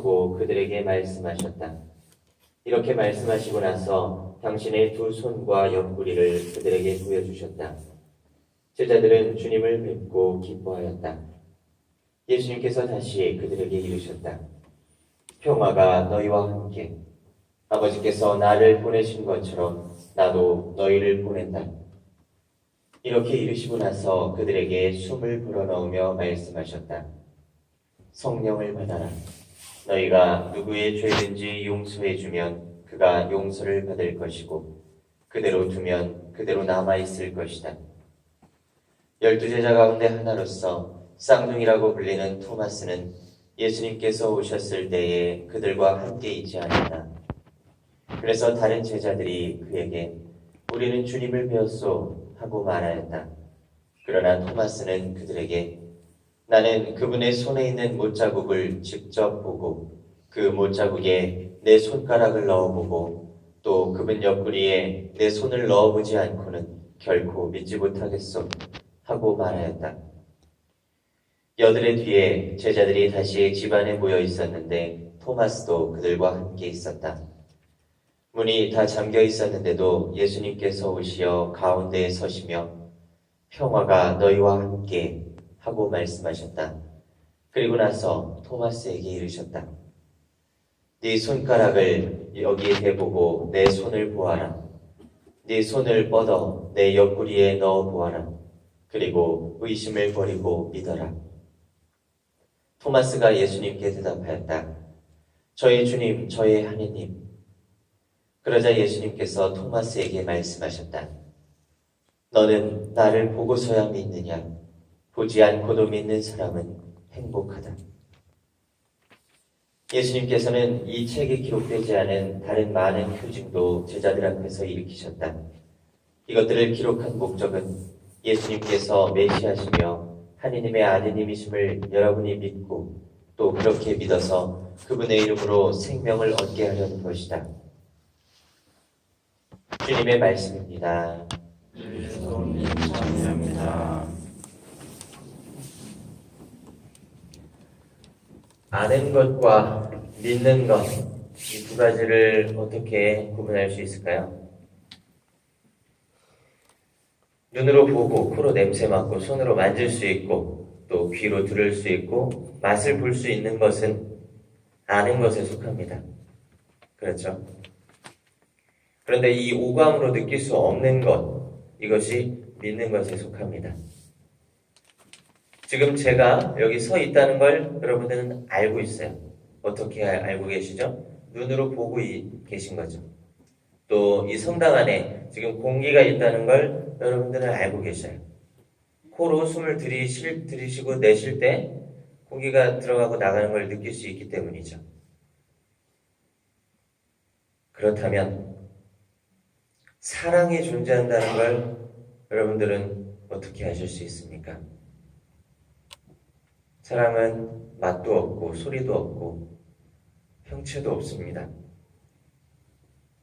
서시고 그들에게 말씀하셨다. 이렇게 말씀하시고 나서 당신의 두 손과 옆구리를 그들에게 보여주셨다. 제자들은 주님을 뵙고 기뻐하였다. 예수님께서 다시 그들에게 이르셨다. 평화가 너희와 함께. 아버지께서 나를 보내신 것처럼 나도 너희를 보낸다. 이렇게 이르시고 나서 그들에게 숨을 불어넣으며 말씀하셨다. 성령을 받아라. 너희가 누구의 죄든지 용서해주면 그가 용서를 받을 것이고 그대로 두면 그대로 남아있을 것이다. 12제자 가운데 하나로서 쌍둥이라고 불리는 토마스는 예수님께서 오셨을 때에 그들과 함께 있지 않았다. 그래서 다른 제자들이 그에게 우리는 주님을 배웠소 하고 말하였다. 그러나 토마스는 그들에게 나는 그분의 손에 있는 못자국을 직접 보고 그 못자국에 내 손가락을 넣어보고 또 그분 옆구리에 내 손을 넣어보지 않고는 결코 믿지 못하겠소 하고 말하였다. 여드레 뒤에 제자들이 다시 집안에 모여 있었는데 토마스도 그들과 함께 있었다. 문이 다 잠겨 있었는데도 예수님께서 오시어 가운데에 서시며 평화가 너희와 함께 하고 말씀하셨다. 그리고 나서 토마스에게 이르셨다. 네 손가락을 여기에 대보고 내 손을 보아라. 네 손을 뻗어 내 옆구리에 넣어 보아라. 그리고 의심을 버리고 믿어라. 토마스가 예수님께 대답하였다. 저의 주님, 저의 하느님. 그러자 예수님께서 토마스에게 말씀하셨다. 너는 나를 보고서야 믿느냐? 보지 않고도 믿는 사람은 행복하다. 예수님께서는 이 책에 기록되지 않은 다른 많은 표징도 제자들 앞에서 일으키셨다. 이것들을 기록한 목적은 예수님께서 메시아시며 하느님의 아드님이심을 여러분이 믿고 또 그렇게 믿어서 그분의 이름으로 생명을 얻게 하려는 것이다. 주님의 말씀입니다. 그리스도님 감사합니다. 아는 것과 믿는 것, 이 두 가지를 어떻게 구분할 수 있을까요? 눈으로 보고 코로 냄새 맡고 손으로 만질 수 있고 또 귀로 들을 수 있고 맛을 볼 수 있는 것은 아는 것에 속합니다. 그렇죠? 그런데 이 오감으로 느낄 수 없는 것, 이것이 믿는 것에 속합니다. 지금 제가 여기 서 있다는 걸 여러분들은 알고 있어요. 어떻게 알고 계시죠? 눈으로 보고 계신 거죠. 또 이 성당 안에 지금 공기가 있다는 걸 여러분들은 알고 계셔요. 코로 숨을 들이쉬고 내쉴 때 공기가 들어가고 나가는 걸 느낄 수 있기 때문이죠. 그렇다면 사랑이 존재한다는 걸 여러분들은 어떻게 아실 수 있습니까? 사랑은 맛도 없고 소리도 없고 형체도 없습니다.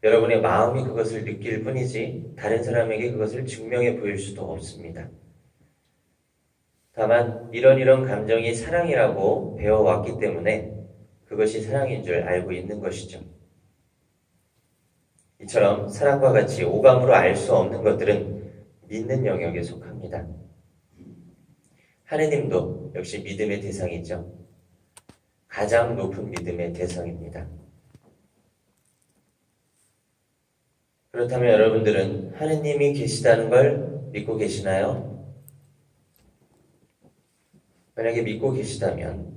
여러분의 마음이 그것을 느낄 뿐이지 다른 사람에게 그것을 증명해 보일 수도 없습니다. 다만 이런 감정이 사랑이라고 배워왔기 때문에 그것이 사랑인 줄 알고 있는 것이죠. 이처럼 사랑과 같이 오감으로 알 수 없는 것들은 믿는 영역에 속합니다. 하느님도 역시 믿음의 대상이죠. 가장 높은 믿음의 대상입니다. 그렇다면 여러분들은 하느님이 계시다는 걸 믿고 계시나요? 만약에 믿고 계시다면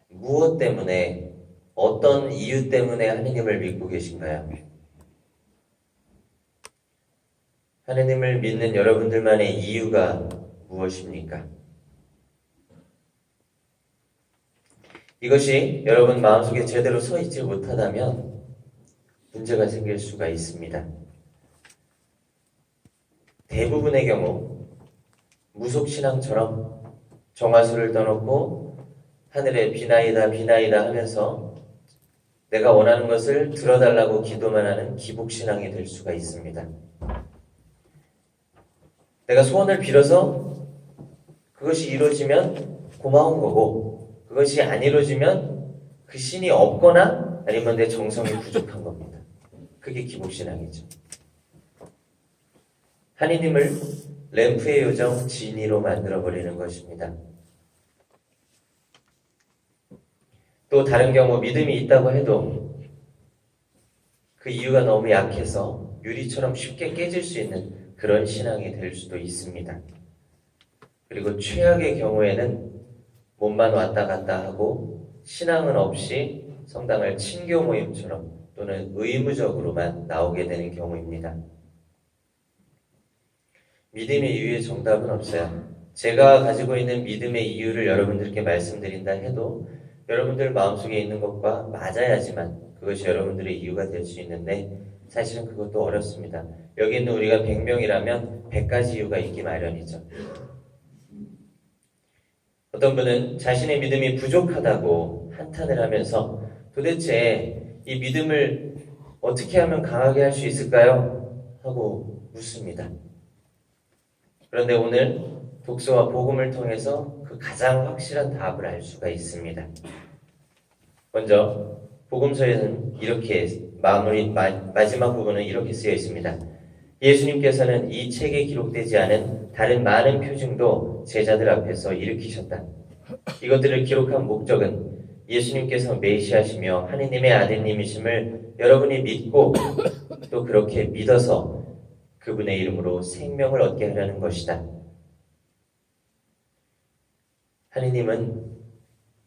무엇 때문에, 어떤 이유 때문에 하느님을 믿고 계신가요? 하느님을 믿는 여러분들만의 이유가 무엇입니까? 이것이 여러분 마음속에 제대로 서 있지 못하다면 문제가 생길 수가 있습니다. 대부분의 경우 무속신앙처럼 정화수를 떠놓고 하늘에 비나이다 비나이다 하면서 내가 원하는 것을 들어달라고 기도만 하는 기복신앙이 될 수가 있습니다. 내가 소원을 빌어서 그것이 이루어지면 고마운 거고 그것이 안 이루어지면 그 신이 없거나 아니면 내 정성이 부족한 겁니다. 그게 기복신앙이죠. 하느님을 램프의 요정 지니로 만들어버리는 것입니다. 또 다른 경우 믿음이 있다고 해도 그 이유가 너무 약해서 유리처럼 쉽게 깨질 수 있는 그런 신앙이 될 수도 있습니다. 그리고 최악의 경우에는 몸만 왔다 갔다 하고 신앙은 없이 성당을 친교 모임처럼 또는 의무적으로만 나오게 되는 경우입니다. 믿음의 이유의 정답은 없어요. 제가 가지고 있는 믿음의 이유를 여러분들께 말씀드린다 해도 여러분들 마음속에 있는 것과 맞아야지만 그것이 여러분들의 이유가 될 수 있는데 사실은 그것도 어렵습니다. 여기 있는 우리가 100명이라면 100가지 이유가 있기 마련이죠. 어떤 분은 자신의 믿음이 부족하다고 한탄을 하면서 도대체 이 믿음을 어떻게 하면 강하게 할 수 있을까요? 하고 묻습니다. 그런데 오늘 독서와 복음을 통해서 그 가장 확실한 답을 알 수가 있습니다. 먼저 복음서에는 이렇게 마지막 부분은 이렇게 쓰여 있습니다. 예수님께서는 이 책에 기록되지 않은 다른 많은 표징도 제자들 앞에서 일으키셨다. 이것들을 기록한 목적은 예수님께서 메시아시며 하느님의 아들님이심을 여러분이 믿고 또 그렇게 믿어서 그분의 이름으로 생명을 얻게 하려는 것이다. 하느님은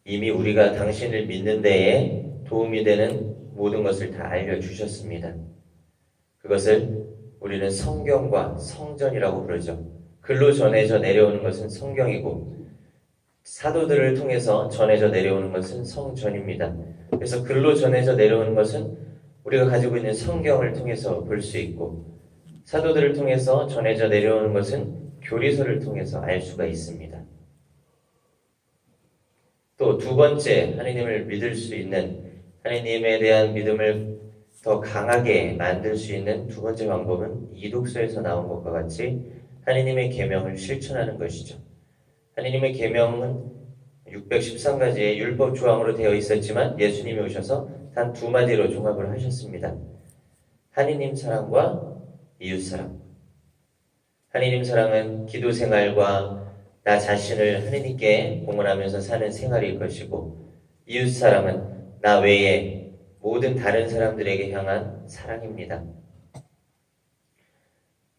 이미 우리가 당신을 믿는 데에 도움이 되는 모든 것을 다 알려주셨습니다. 그것을 우리는 성경과 성전이라고 부르죠. 글로 전해져 내려오는 것은 성경이고 사도들을 통해서 전해져 내려오는 것은 성전입니다. 그래서 글로 전해져 내려오는 것은 우리가 가지고 있는 성경을 통해서 볼 수 있고 사도들을 통해서 전해져 내려오는 것은 교리서를 통해서 알 수가 있습니다. 또 두 번째 하느님을 믿을 수 있는 하느님에 대한 믿음을 더 강하게 만들 수 있는 두 번째 방법은 이 독서에서 나온 것과 같이 하느님의 계명을 실천하는 것이죠. 하느님의 계명은 613가지의 율법 조항으로 되어 있었지만 예수님이 오셔서 단 두 마디로 종합을 하셨습니다. 하느님 사랑과 이웃 사랑. 하느님 사랑은 기도 생활과 나 자신을 하느님께 공헌하면서 사는 생활일 것이고 이웃 사랑은 나 외에 모든 다른 사람들에게 향한 사랑입니다.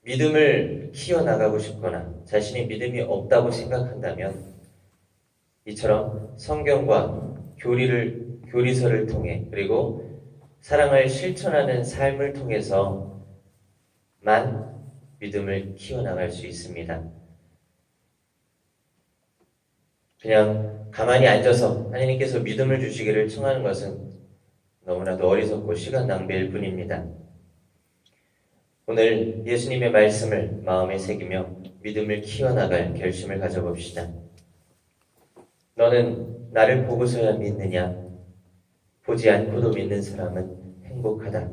믿음을 키워나가고 싶거나 자신이 믿음이 없다고 생각한다면 이처럼 성경과 교리서를 통해 그리고 사랑을 실천하는 삶을 통해서만 믿음을 키워나갈 수 있습니다. 그냥 가만히 앉아서 하나님께서 믿음을 주시기를 청하는 것은 너무나도 어리석고 시간 낭비일 뿐입니다. 오늘 예수님의 말씀을 마음에 새기며 믿음을 키워나갈 결심을 가져봅시다. 너는 나를 보고서야 믿느냐? 보지 않고도 믿는 사람은 행복하다.